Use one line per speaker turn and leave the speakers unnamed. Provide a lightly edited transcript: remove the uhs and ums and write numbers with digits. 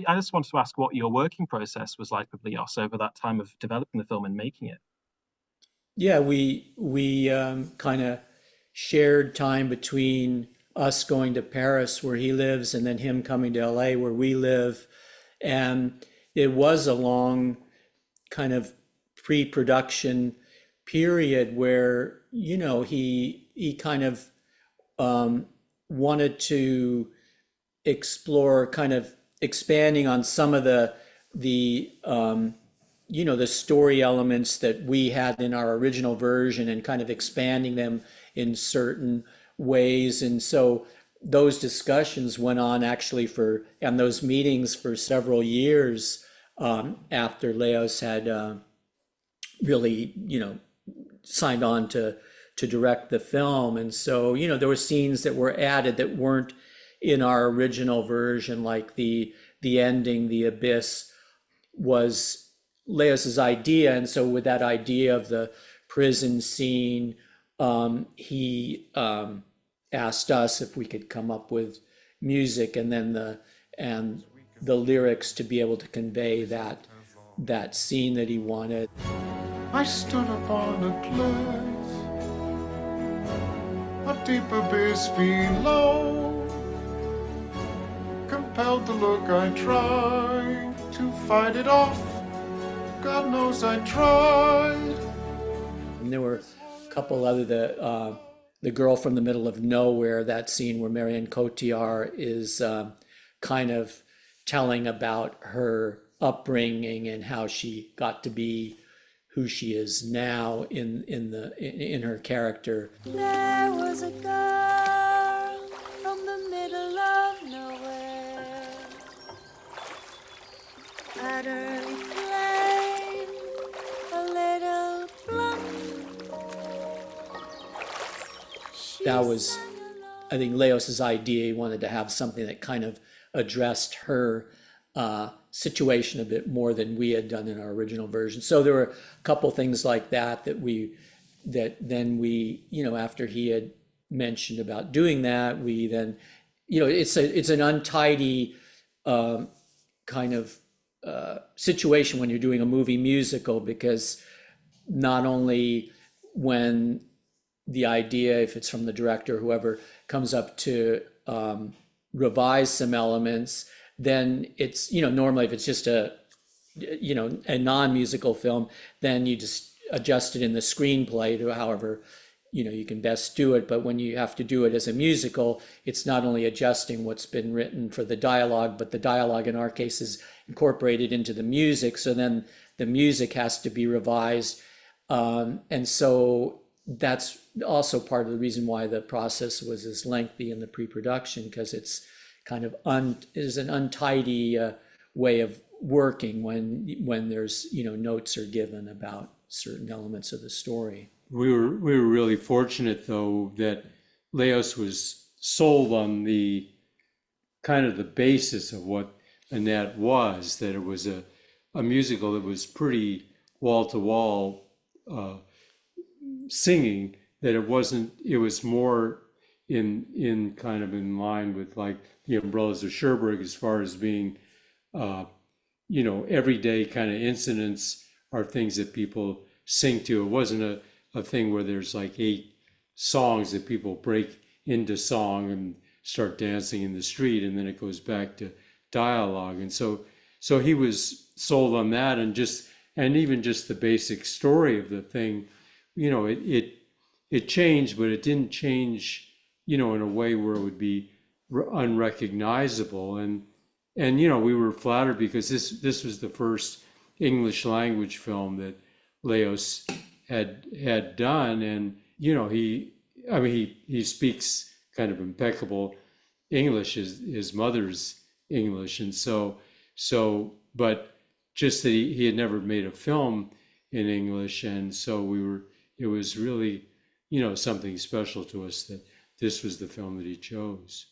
I just wanted to ask what your working process was like with Leos over that time of developing the film and making it.
Yeah, we kind of shared time between us going to Paris where he lives and then him coming to LA where we live. And it was a long kind of pre-production period where, he kind of wanted to explore kind of expanding on some of the story elements that we had in our original version and kind of expanding them in certain ways. And so those discussions went on actually and those meetings for several years after Leos had really, signed on to direct the film. And so, there were scenes that were added that weren't in our original version, like the ending, the abyss was Leos's idea. And so with that idea of the prison scene, he asked us if we could come up with music and then the lyrics to be able to convey that scene that he wanted.
I stood upon a cliff, a deep abyss below. Compelled to look, I tried to fight it off. God knows I tried.
And there were a couple other the girl from the middle of nowhere, that scene where Marion Cotillard is kind of telling about her upbringing and how she got to be who she is now in her character.
There was a girl from the middle of nowhere, utterly plain, a little blunt.
That was, I think, Leos's idea. He wanted to have something that kind of addressed her situation a bit more than we had done in our original version. So there were a couple things like that then we, after he had mentioned about doing that, we then, it's an untidy kind of situation when you're doing a movie musical, because not only when the idea, if it's from the director, whoever comes up to revise some elements, then it's, normally if it's just a non-musical film, then you just adjust it in the screenplay to however, you can best do it. But when you have to do it as a musical, it's not only adjusting what's been written for the dialogue, but the dialogue in our case is incorporated into the music. So then the music has to be revised. And so that's also part of the reason why the process was as lengthy in the pre-production, because it's kind of is an untidy way of working when there's notes are given about certain elements of the story.
We were really fortunate though that Leos was sold on the kind of the basis of what Annette was, that it was a musical that was pretty wall to wall singing, that it was more in kind of in line with like the Umbrellas of Cherbourg, as far as being everyday kind of incidents are things that people sing to. It wasn't a thing where there's like 8 songs that people break into song and start dancing in the street and then it goes back to dialogue. And so he was sold on that, and even just the basic story of the thing, it changed, but it didn't change, in a way where it would be unrecognizable. And we were flattered because this was the first English language film that Leos had done. And, he speaks kind of impeccable English, his mother's English. And but just that he had never made a film in English. And so it was really, something special to us that this was the film that he chose.